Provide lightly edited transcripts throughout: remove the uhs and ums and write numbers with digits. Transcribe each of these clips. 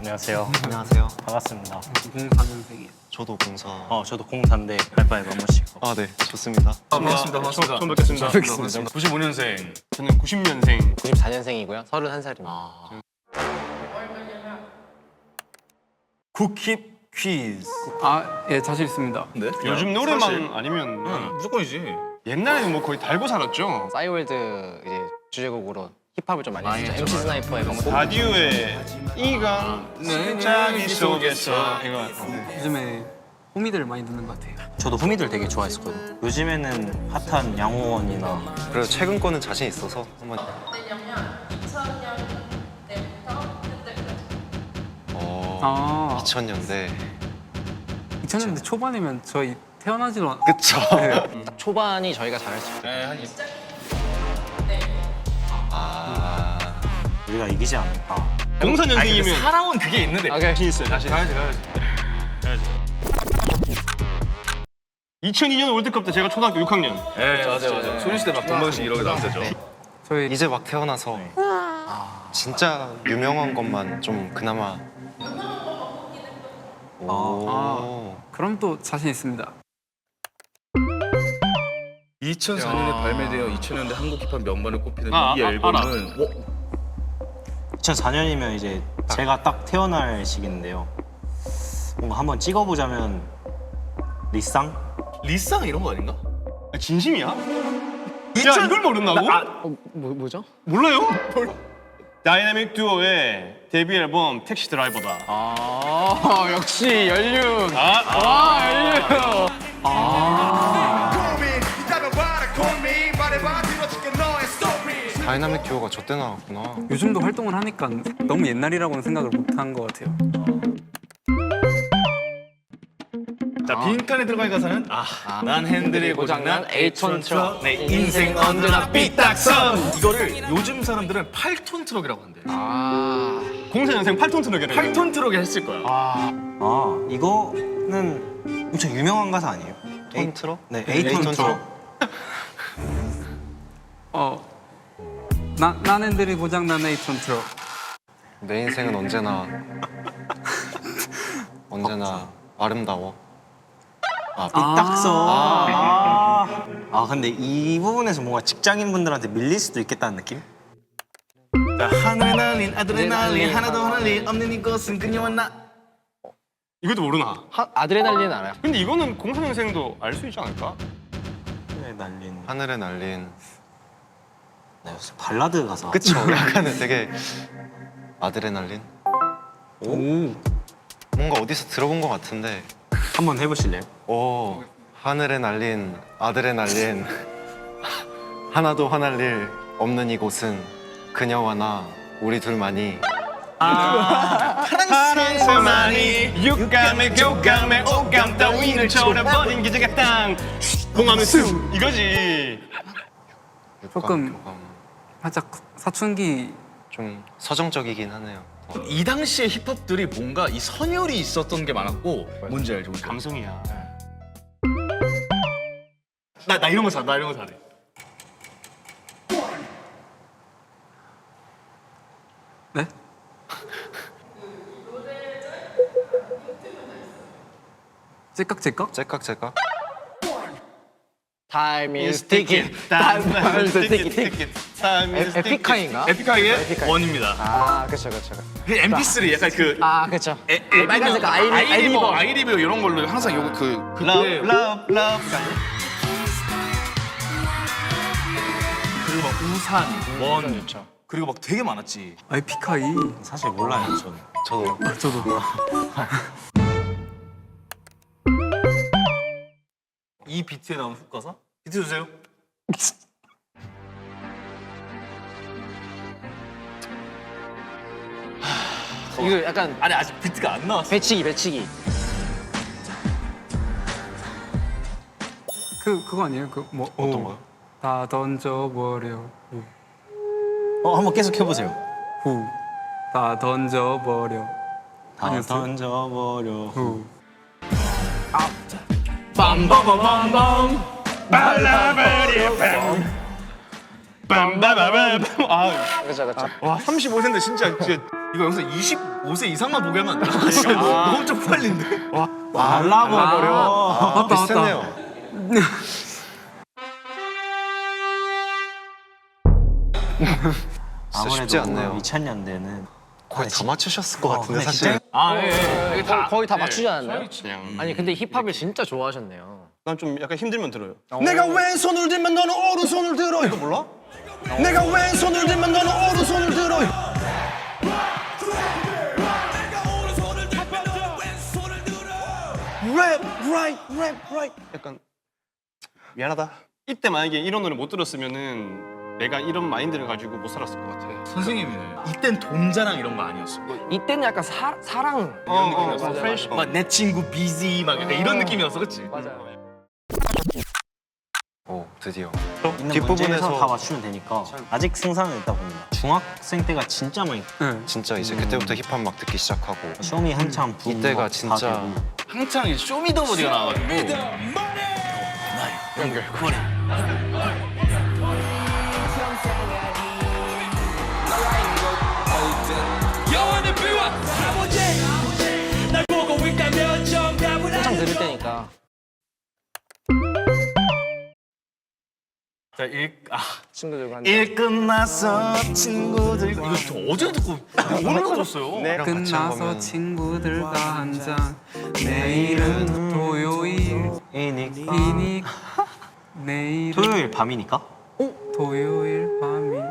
안녕하세요. 안녕하세요. 반갑습니다. 04년생이에요. 저도 04. 저도 04인데 하이파이브 한 번씩. 아, 네. 좋습니다. 반갑습니다. 처음 뵙겠습니다. 95년생. 저는 90년생. 94년생이고요. 31살입니다. 국힙 퀴즈. 아, 예, 자신 있습니다. 네? 요즘 노래만 아니면 무조건이지. 옛날에는 뭐 거의 달고 살았죠. 싸이월드 이제 주제곡으로 힙합을 좀 많이 했죠. MC 스나이퍼의 뭐 라디오에 이건 내 자기 속에서 이거 요즘에 호미들 많이 듣는 것 같아요. 저도 후미들 되게 좋아했었거든요. 요즘에는 핫한 양호원이나 그래서 최근 거는 자신 있어서 한번. 아, 2000년대. 2000년대 초반이면 저희 태어나지도 않... 그쵸. 딱 초반이 저희가 잘했을 때. 우리가 이기지 않을까. 04년생이면 살아온 그게 있는데. 오케이. 자신 있어요. 자신. 가야지. 2002년 월드컵 때 제가 초등학교 6학년. 네, 맞아요. 소녀시대 막 동방식 이렇게 나왔었죠. 저희 이제 막 태어나서 진짜 유명한 것만 좀 그나마. 오. 그럼 또 자신 있습니다. 2004년에 발매되어 2000년대 한국 힙합 명반을 꼽히는 아, 이 아, 앨범은 2004년이면 이제 제가 딱 태어날 시기인데요. 뭔가 한번 찍어보자면 리쌍? 리쌍 이런 거 아닌가? 아, 진심이야? 야 이걸 모른다고? 뭐죠? 몰라요? 다이나믹 듀오의 데뷔 앨범 택시 드라이버다. 아, 역시 연륜. 다이나믹 듀오가 저 때 나왔구나. 요즘도 활동을 하니까 너무 옛날이라고는 생각을 못한 것 같아요. 자, 빈칸에 들어간 가사는 난 핸들이 고장난 8톤 트럭 내 인생 언제나 삐딱선. 이거를 요즘 사람들은 8톤 트럭이라고 한대. 04년생 8톤 트럭이래. 8톤 트럭이 했을 거야. 이거는 엄청 유명한 가사 아니에요? 톤 트럭? 네, 에이톤 에이톤 트럭. 나는들이 고장난 8톤 트럭. 내 인생은 언제나 아름다워. 삐딱선. 근데 이 부분에서 뭔가 직장인분들한테 밀릴 수도 있겠다는 느낌? 자, 하늘에 날린 아드레날린 하나도 화날 일 없는 이곳은 그녀와 나. 이것도 모르나? 아드레날린 알아요? 근데 이거는 04년생도 알 수 있지 않을까? 네, 날린. 하늘에 날린. 네, 발라드 가사. 그쵸. 약간은 되게 아드레날린. 오. 뭔가 어디서 들어본 것 같은데. 한번 해보실래요? 오, 하늘에 날린 아드레날린. 하나도 화날 일 없는 이곳은 그녀와 나 우리 둘만이. 사랑스만이 육감에 교감에 오감 따위를 쳐다버린 기적의 땅 공하면 수 이거지. 조금 살짝 사춘기. 좀 서정적이긴 하네요. 이 당시에 힙합들이 뭔가 이 선율이 있었던 게 많았고 뭔지 알죠? 감성이야. 나 이런 거 잘해. 나 이런 거 잘해. 네? 째깍째깍? 째깍째깍. Time is ticking. Time is ticking. 에픽하이인가? 에픽하이의 원입니다. 아, 그쵸. 그 MP3 약간 그 아, 그쵸. 빨간색 아이리버 이런 걸로 항상 요거 그때 러브 그리고 막 우산, 원 그리고 막 되게 많았지. 에픽하이. 사실 몰라요, 저는. 저도. 이 비트에 나오는 훅 가사? 비트 주세요. 이거 약간 아니 아직 비트가 안 나왔어. 배치기. 그거 아니에요? 어떤 거요? 다 던져버려. 한번 계속 해보세요. 후. 다 던져버려. 다 아니었어요? 던져버려. 후. 빰빰빰빰빰 발라버려 빰 빰바바밤. 아, 그쵸 그쵸. 와 35세인데 진짜 이거 여기서 25세 이상만 보게 하면 안 돼? 너무 쪽팔린데. 와. 말라고 버려. 맞다 비슷했네요. 쉽지 아무래도 않네요. 2000년대는 거의 다 맞추셨을 것 같은데 근데 사실. 아, 예, 예. 거의 다 맞추지 않았나요? 그냥. 아니 근데 힙합을 진짜 좋아하셨네요. 난 좀 약간 힘들면 들어요. 내가 왼손을 들면 너는 오른손을 들어. 이거 몰라? 내가 왼손을 들면 너는 오른손을 들어. 랩. 약간 미안하다. 이때 만약에 이런 노래 못 들었으면은 내가 이런 마인드를 가지고 못 살았을 것 같아. 선생님이네. 이땐 돈자랑 이런 거 아니었어. 이때는 약간 사랑 이런 느낌이었어. 맞아, 프레쉬. 맞아. 막 내 친구 비지 막 약간 이런 느낌이었어, 그렇지? 맞아요. 오 드디어. 있는 문제에서 다 뒷부분에서 맞추면 되니까 아직 승산은 있다 봅니다. 중학생 때가 진짜 많이 네. 진짜 이제 그때부터 힙합 막 듣기 시작하고 쇼미 한참 붐 이때가 다 진짜 되고. 한창 이제 쇼미더머니가 나와가지고 한창 들을 때니까. 자, 친구들과 한 일 끝나서 친구들 이거 저 어제 듣고 오늘 들었어요. 이랑 같이 한 끝나서 거면 친구들과 한잔 내일은 토요일 이니까 이니 내일은 토요일 밤이니까? 토요일 밤이니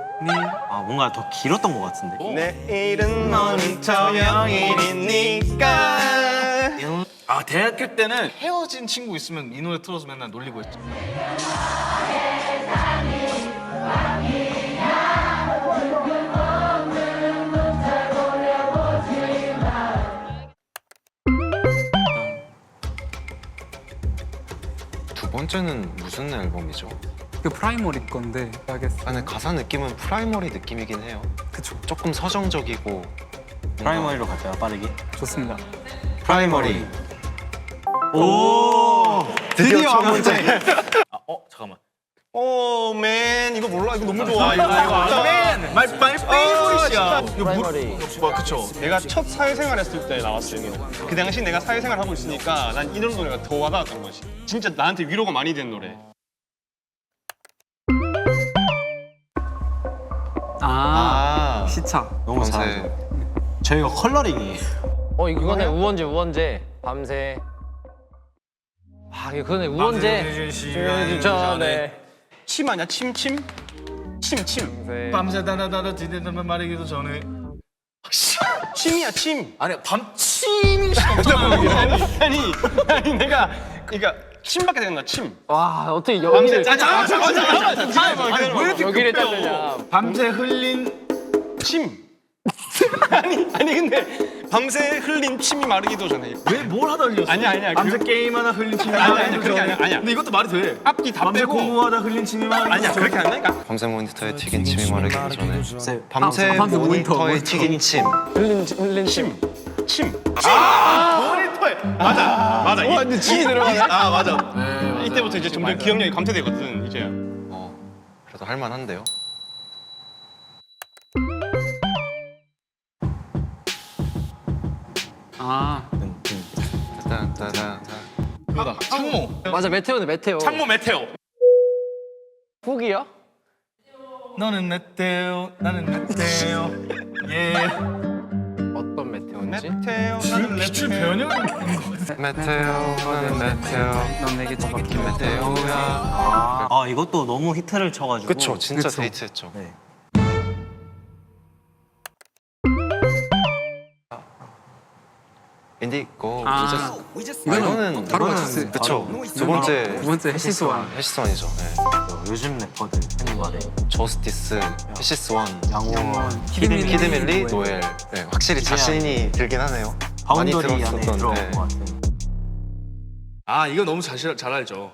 아 뭔가 더 길었던 것 같은데. 내일은 너는 토요일이니까. 아 대학교 때는 헤어진 친구 있으면 이 노래 틀어서 맨날 놀리고 했죠. 두 번째는 무슨 앨범이죠? 그 프라이머리 건데 알겠어. 아니 가사 느낌은 프라이머리 느낌이긴 해요. 그쵸. 조금 서정적이고 프라이머리로 갈까요? 빠르게. 좋습니다. 프라이머리. 드디어 첫 번째. 잠깐만. 오맨 이거 몰라 이거 너무 좋아 이거 맨 마이 페이보릿이야. 프라이머리. 와 그쵸. 내가 첫 사회생활 했을 때 나왔어 이 노래. 그 당시 내가 사회생활 하고 있으니까 난 이런 노래가 더 와닿았던 거지. 진짜 나한테 위로가 많이 된 노래. 아, 아 시차. 너무 밤새. 잘하죠. 저희가 컬러링이에요. 이거네 우원재 밤새. 아 이거네 우원재. 전에 침 아니야 침침? 침침. 밤새 다다다다 디데다만 말하기도 전에. 침이야 침. 아니 밤침이 아니 내가 그러니까 침밖에 생각나 침. 와 어떻게 밤새 여기를 잠깐만. 왜 이렇게 여기를 급해요? 따느냐. 밤새 흘린 침. 아니 근데 밤새 흘린 침이 마르기도 전에. 왜 뭘 하다 흘렸어? 아니야. 밤새 게임하다 흘린 침이 아니야. 그렇게 아니야. 근데 이것도 말이 돼. 앞뒤 다 빼고 공부하다 흘린 침이 마르기. 아니야 그렇게 안 나니까. 밤새 모니터에 튀긴 침이 마르기 전에 세- 밤새 밤새 모니터에 모니터. 튀긴 침. 흘린 침. 침. 모니터에. 맞아. 와 근데 침이 들어가네. 아 맞아. 이때부터 이제 점점 기억력이 감퇴되거든 이제. 그래도 할만한데요. 아, 따따따따. 그거다. 창모. 맞아 메테오네 메테오. 창모 메테오. 훅이요? 너는 메테오, 나는 메테오. 예. 어떤 메테오인지? 메테오, 나는 기출 변형. 메테오 나는 메테오 넌 내게 처박힌 메테오야. 아 이것도 너무 히트를 쳐가지고. 그쵸 진짜 그쵸. 데이트했죠. 네. 인디고 아, 이거는 바로 맞췄어요. 그쵸 바로. 두 번째 두 번째 해시스완. 해시스원이죠. 네. 요즘 래퍼들 흔히 말해. 저스티스, 해시스원, 양호원, 키드밀리, 노엘. 네, 확실히 자신이 들긴 하네요. 많이 바운더리 안에 들었었던. 들어온 네. 것 같은. 아 이거 너무 잘 알죠.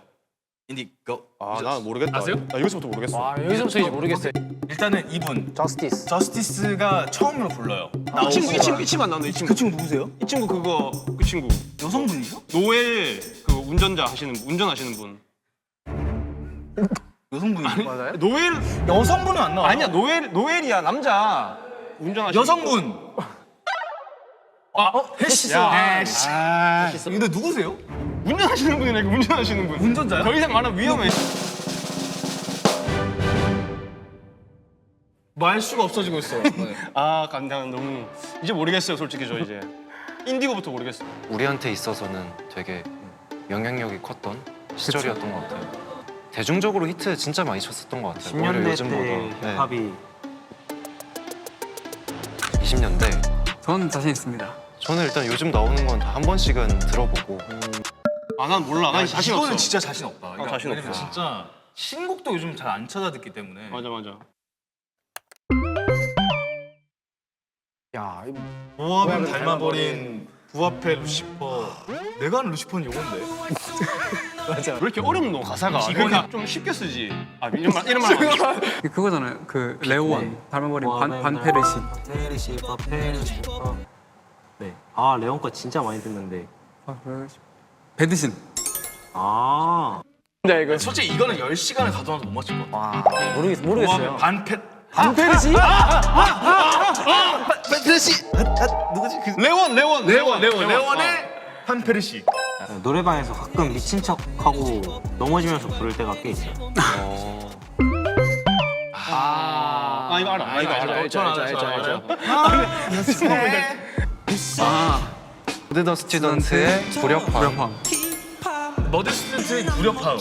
인디고. 나 모르겠다. 아세요? 나 여기서부터 모르겠어. 와 여기서부터 이제 모르겠어요. 일단은 이분 저스티스. 저스티스가 처음으로 불러요. 이 친구 안 나오는데 이 친구. 그 친구 누구세요? 이 친구 그 친구 여성분이죠? 노엘 그 운전하시는 분. 여성분이 맞아요? 노엘 여성분은 안 나와. 아니야 노엘이야 남자. 운전하시는 여성분. 해시죠. 야, 근데 누구세요? 운전하시는 분이래. 운전하시는 분. 운전자요? 더 이상 말하면 위험해. 말 수가 없어지고 있어. 아 감당 너무 이제 모르겠어요 솔직히 저 이제 인디고부터 모르겠어요. 우리한테 있어서는 되게 영향력이 컸던 시절이었던 것 같아요. 대중적으로 히트 진짜 많이 쳤었던 것 같아요. 오히려 10년대 요즘보다. 때 힙합이 20년대. 전 자신 있습니다. 저는 일단 요즘 나오는 건 다 한 번씩은 들어보고. 아 난 몰라. 난 자신 없어. 이거는 진짜 자신 없다. 그러니까 자신 왜냐면 없어. 진짜 신곡도 요즘 잘 안 찾아 듣기 때문에. 맞아. 야, 부합은 닮아버린 부합의 루시퍼. 내가 아는 루시퍼는 요건데. 맞아. 왜 이렇게 어렵노 너 가사가? 이거는- 그러니까 좀 쉽게 쓰지. 아 이런 말 안 해. 그거잖아요. 그 레오원 닮아버린 반페르시. 네. 아 레온 거 진짜 많이 듣는데. 배드신. 아 근데 이거 솔직히 이거는 10시간을 가둬놔도 못 맞출 것 같아. 모르겠어요. 부합의 반패. 반페르시? 누구지? 그 레원의 판페르시. 노래방에서 가끔 미친 척 하고 넘어지면서 부를 때가 꽤 있어요. 아 이거 알아. 아 이거 알아. 알죠. 모드 더 스튜던트의 불협화. 머드 스튜던트의 무력함.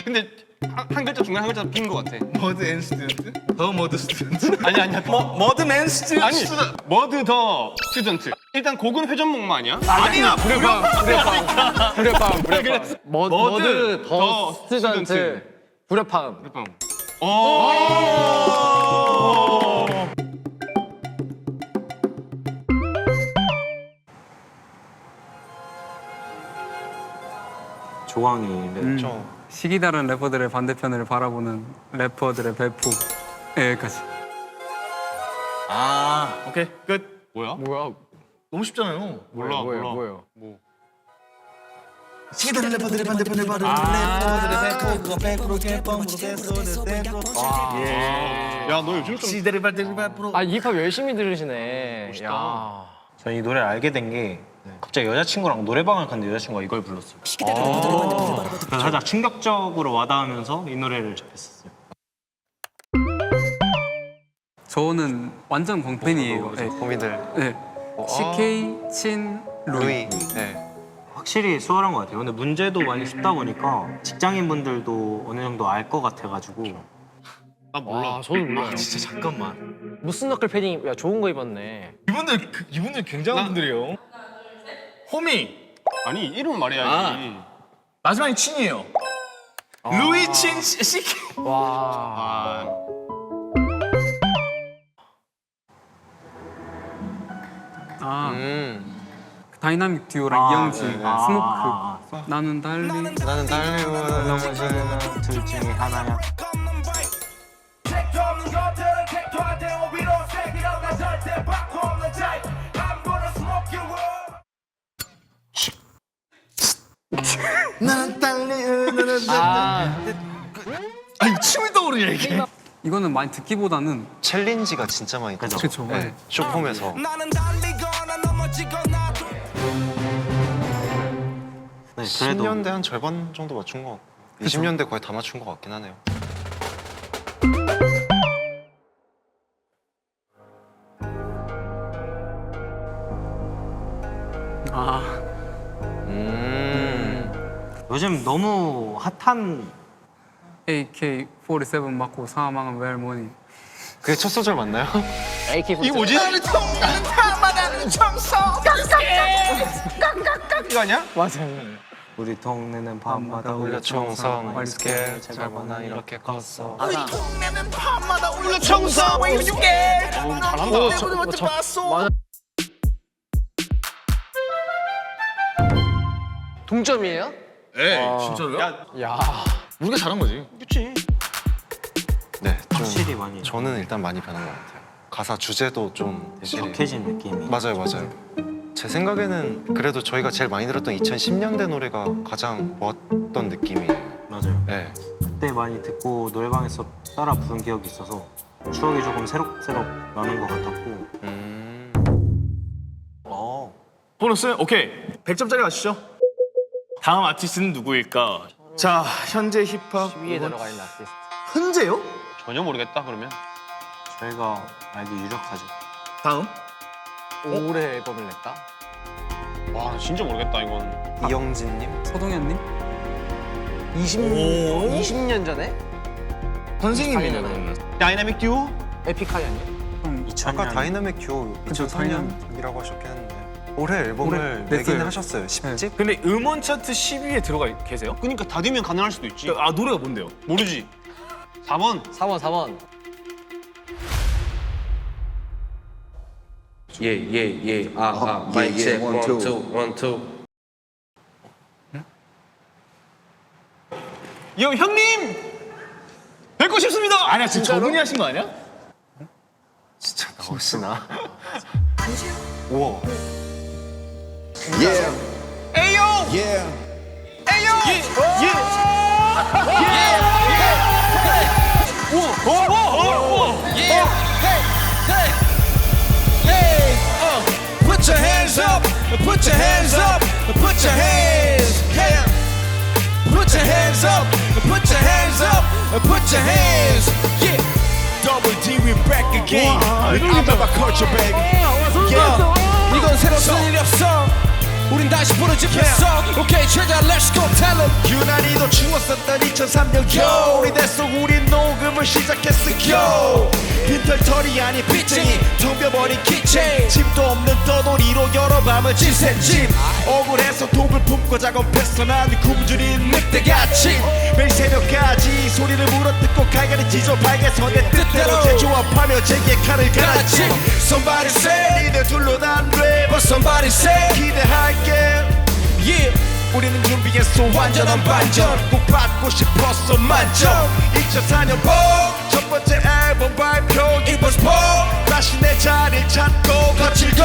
근데 한 글자 중간 한 글자 빈 것 같아. 머드 앤 스튜던트? 더 머드 스튜던트? 아니야. 머드맨 스튜던트? 아니 머드 더 스튜던트. 일단 곡은 회전목마 아니야? 아니야. 불협방. 머드 더 더 스튜던트. 스튜던트. 불협방. 조광이 랩. 시기 다른 래퍼들의 반대편을 바라보는 래퍼들의 배포. 여기까지. 아, 오케이. 끝. 뭐야? 뭐야? 너무 쉽잖아요. 몰라. 뭐예요? 시기다른 래퍼들의 반대편을 바르는 래퍼들의 배포 그거 100% 개뻥으로 개소를 떼고 야 너 요즘 좀 시대를 발대를 발프로 아, 힙합 열심히 들으시네. 야. 전 이 노래를 알게 된 게 갑자기 여자친구랑 노래방을 갔는데 여자친구가 이걸 불렀어요. 그래서 살짝 충격적으로 와닿으면서 이 노래를 접했었어요. 저는 완전 광팬이에요. 네. 호미들. 네. CK, 친, 루이. 루이. 네. 확실히 수월한 것 같아요. 근데 문제도 많이 쉽다 보니까 직장인분들도 어느 정도 알 것 같아가지고 나 몰라. 아, 저도 몰라요. 진짜 잠깐만. 무슨 너클 패딩? 야, 좋은 거 입었네. 이분들 굉장한 분들이에요. 호미 아니 이름 말해야지. 마지막에 친이에요. 루이 친 시키. 와. 아 다이나믹 듀오랑 이영지, 네. 스모크. 나는 달리. 나는 달리고 넘어지는 둘 중에 하나야. 아니 침이 떠오르냐 이게. 이거는 많이 듣기보다는 챌린지가 진짜 많이 그죠. 뜨죠. 그쵸. 네. 쇼폼에서. 네, 그래도 10년대 한 절반 정도 맞춘 것 같고 20년대 거의 다 맞춘 것 같긴 하네요. 요즘 너무 핫한 AK-47 맞고 사망한 웰모니. 그게 첫 소절 맞나요? AK47. 이게 뭐지? 이거 아니야? 맞아요. 우리 동네는 밤마다 울려 울려 총성 청성 스케일 제발 나 이렇게 컸어. 울려 청소 왜 이렇게 잘한다. 맞아. 동점이에요? 네, 진짜로요? 야. 우리가 잘한 거지. 그렇지. 네, 좀 확실히 많이 저는 일단 많이 변한 것 같아요. 가사 주제도 좀 확실히 익숙해진 느낌이. 맞아요. 제 생각에는 그래도 저희가 제일 많이 들었던 2010년대 노래가 가장 좋았던 느낌이에요. 맞아요. 네. 그때 많이 듣고 노래방에서 따라 부른 기억이 있어서 추억이 조금 새록새록 나는 것 같았고 보너스? 오케이. 100점짜리 가시죠. 다음 아티스트는 누구일까? 자, 현재 힙합. 위에 들어가 있는 아티스트. 현재요? 전혀 모르겠다 그러면. 저희가 알기 유력하죠. 다음. 올해 앨범을 냈다. 와 진짜 모르겠다 이건. 이영진님? 서동현님? 20년 전에 선생님이면 다이나믹 듀오? 에픽하이 아니야? 좀 2000년 아까 다이나믹 듀오 그쵸, 2004년이라고 하셨긴 했는데 올해 앨범을 올해 내긴 냈어요. 하셨어요. 10집? 근데 음원 차트 10위에 들어가 계세요? 그러니까 다디면 가능할 수도 있지. 아, 노래가 뭔데요? 모르지. 4번. 4번. 마이크 체크 원투 형님 뵙고 싶습니다. 아니야, 지금 저분이 하신 거 아니야? 진짜 나오시나? 우와. Put your hands up, put your hands up, put your hands, yeah. Put your hands up, put your hands up, put your hands, yeah. Double D, we back again. I'm about culture, baby. Yeah. 이건 새로 쓸 일이 없어. 우린 다시 부르짖혔어. 오케이, 최자, let's go, tell them. 유난히도 추웠었던 2003년 겨울이 됐어. 우린 녹음을 시작했어, yo. 빈털터리 아닌 빚쟁이 텅벼버린 키체인 집도 없는 떠돌이로 여러 밤을 지샌 집 억울해서 독을 품고 작업했어. 난 굶주린 늑대같이 매일 새벽까지 소리를 물어뜯고 갈갈이 지저발개서 내 뜻대로 재조합하며 제게 칼을 갈았지. Somebody say 니들 둘로 난 랩 Somebody say 기대할게 yeah. 우리는 준비했어 완전한 반전 꼭 받고 싶었어 만점 2004년 첫 번째 앨범 발표 이번 스포 다시 내 자리를 찾고 거칠고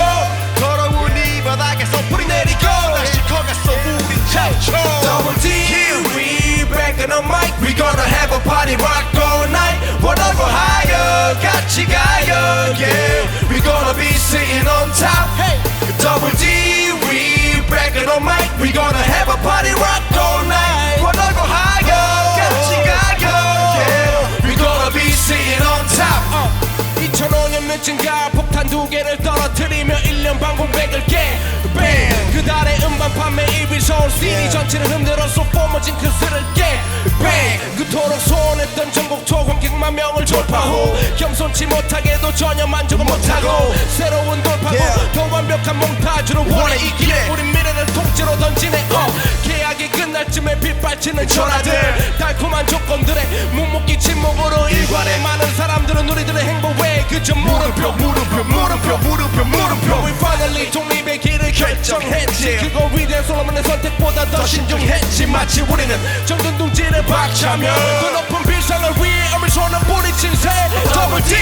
더러운 이 바닥에서 뿌리 내리고 다시 커갔어 우린 최초 Double D Here we back on the mic We gonna have a party rock all night 원하고 higher 같이 가요 Yeah We gonna be sitting on top Hey Double D We back on the mic We gonna have a party rock all night 원하고 higher 같이 가요 Yeah We gonna be sitting on top 2005년 늦은가 폭탄 2개를 떨어뜨리며 1년 방공백을 깨 Bam 그달의 음반 판매 1위 서울 CD 전체를 흔들어서 뿜어진 그 술을 깨 Bang 그토록 소원했던 전국 투어 관객만 명을 돌파 후 겸손치 못하게도 전혀 만족을 못하고 새로운 돌파구 더 완벽한 몽타주로 원해 있기에 우린 미래를 통째로 던지네 계약이 끝날 쯤에 빗발치는 전화들 달콤한 조건들에 묵묵히 침묵으로 일관해 많은 사람들은 우리들의 행복에 그저 물음표 We finally 독립의 길을 결정했지 그거 위대한 솔로몬의 선택보다 더 신중했지 마치 우리는 정든 둥지를 박차며 더 높은 비상을 위해 어미소는 부딪힌 새 Double D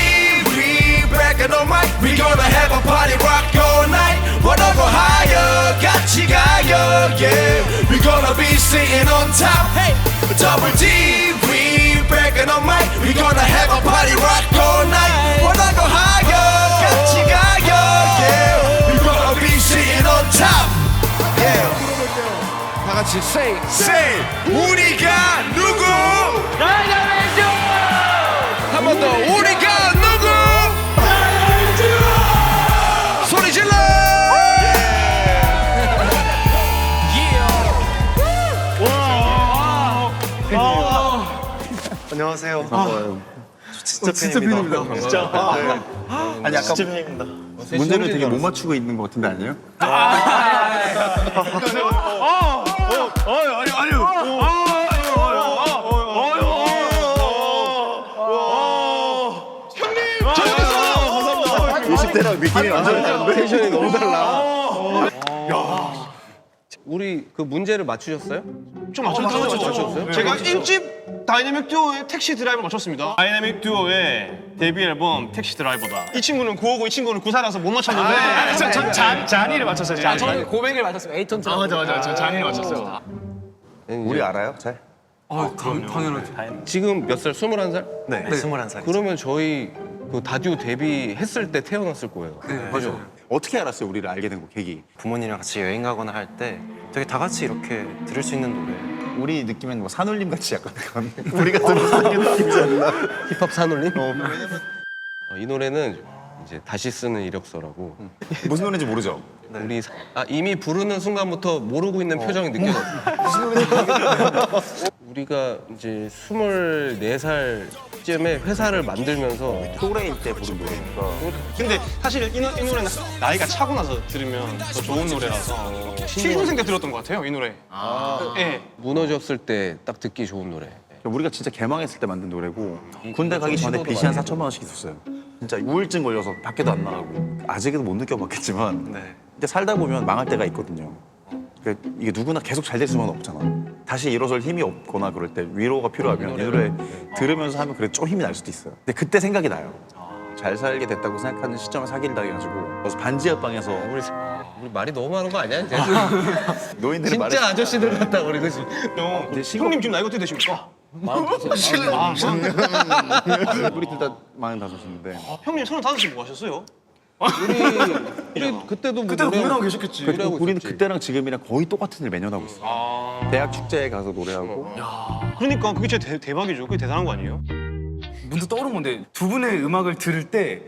We back on the mic We gonna have a party rock all night 원하고 higher 같이 가요 Yeah We gonna be sitting on top Hey Double D We back on the mic We gonna have a party rock all night 원하고 higher 같이 가요 Yeah We gonna be sitting on top Yeah 다 같이 say 우리가 누구 한 번 더 우리가 누구 소리 질러 안녕하세요. 진짜 팬입니다. 진짜. 아니 아까 진짜 팬입니다. 문제를 되게 못 맞추고 있는 것 같은데 아니에요? 텐션이 너무 달라. 우리 그 문제를 맞추셨어요? 좀 맞췄어요. 제가 1집 다이내믹 듀오의 택시 드라이버 맞췄습니다. 다이내믹 듀오의 데뷔 앨범 택시 드라이버다. 이 친구는 959, 이 친구는 94라서 못 맞췄는데 잔이를 맞췄어요. 잔이. 저는 고백을 맞췄습니다. 에이톤 트럭. 맞아. 저 잔이를 맞췄어요. 우리 알아요? 잘? 당연하죠. 지금 몇 살? 21살? 네, 21살. 그러면 저희 그 다듀 데뷔했을 때 태어났을 거예요. 네, 그죠? 어떻게 알았어요? 우리를 알게 된 거 계기. 부모님이랑 같이 여행 가거나 할 때 되게 다 같이 이렇게 들을 수 있는 노래. 우리 느낌엔 뭐 산울림 같이 약간 그런 우리가 들어가는 느낌이지 않나? 힙합 산울림? 이 노래는 이제 다시 쓰는 이력서라고 무슨 노래인지 모르죠? 우리 이미 부르는 순간부터 모르고 있는 표정이 느껴졌어요. 우리가 이제 24살쯤에 회사를 만들면서 프로레인 때 부른 노래니까. 근데 사실 이 노래는 나이가 차고 나서 들으면 더 좋은 노래라서 취준생 때 들었던 것 같아요, 이 노래. 예. 무너졌을 때 딱 듣기 좋은 노래. 우리가 진짜 개망했을 때 만든 노래고 군대 가기 전에 빚이 한 4천만 원씩 있었어요. 진짜 우울증 걸려서 밖에도 안 나가고 아직은 못 느껴봤겠지만 근데 살다 보면 망할 때가 있거든요. 그러니까 이게 누구나 계속 잘 될 수만 없잖아. 다시 일어설 힘이 없거나 그럴 때 위로가 필요하면 이 노래 들으면서 하면 그래도 좀 힘이 날 수도 있어요. 근데 그때 생각이 나요. 잘 살게 됐다고 생각하는 시점에 사기를 당해가지고 그래서 반지 옆방에서 우리 말이 너무 많은 거 아니야? 이제? 노인들이 말을 진짜 아저씨들 같다 우리 그지? 형님 지금 나이가 어떻게 되십니까? 우리 둘 다 45인데 형님 35에 뭐 하셨어요? 우리 그때도 그때도 공연하고 계셨겠지. 우리는 그때랑 지금이랑 거의 똑같은 일 매년 하고 있어. 대학 축제에 가서 노래하고 그러니까 그게 진짜 대박이죠. 그게 대단한 거 아니에요? 문득 떠오른 건데 두 분의 음악을 들을 때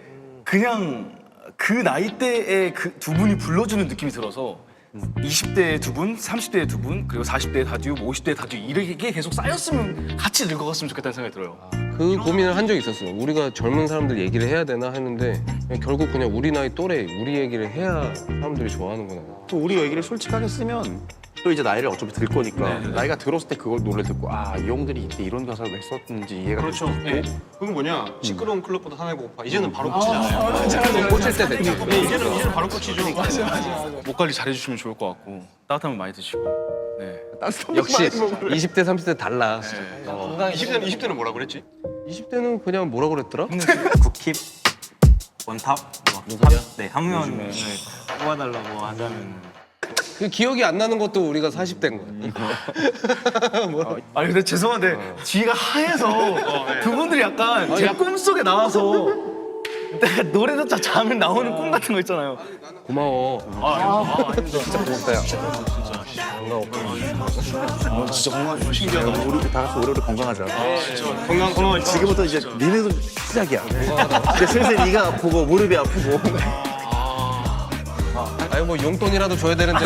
그냥 그 나이대에 그 두 분이 불러주는 느낌이 들어서 20대의 두 분, 30대의 두 분, 그리고 40대의 다듀, 50대의 다듀 이렇게 계속 쌓였으면 같이 늙어갔으면 좋겠다는 생각이 들어요. 그 고민을 한 적이 있었어. 우리가 젊은 사람들 얘기를 해야 되나 했는데 결국 그냥 우리 나이 또래 우리 얘기를 해야 사람들이 좋아하는구나. 또 우리 얘기를 솔직하게 쓰면 또 이제 나이를 어차피 들 거니까 나이가 들었을 때 그걸 노래 듣고 아 이 형들이 이때 이런 가사를 왜 썼는지 이해가 그렇죠. 될 수 있고 예. 그건 뭐냐? 시끄러운 클럽보다 사나이 고파. 이제는 바로 꽂히잖아요. 꽂힐 때 됐지. 네, 이제는 바로 꽂히죠. 목 관리 잘해주시면 좋을 것 같고 따뜻한 물 많이 드시고. 네. 역시 20대 30대 달라. 20대는 뭐라 그랬지? 20대는 그냥 뭐라 그랬더라? 국힙 원탑 네 하면 뽑아달라고 하자면 그 기억이 안 나는 것도 우리가 40대인 거야. 아니 근데 죄송한데 뒤가 하얘서 두 분들이 약간 제 꿈속에 나와서 내가 노래 듣자 자면 나오는 꿈 같은 거 있잖아요. 고마워. 진짜 건강 신기하다. 우리 다 같이 오래오래 건강하자. 건강 지금부터 이제 니네도 시작이야. 이제 슬슬 네가 아프고 무릎이 아프고. 아니 뭐 용돈이라도 줘야 되는데.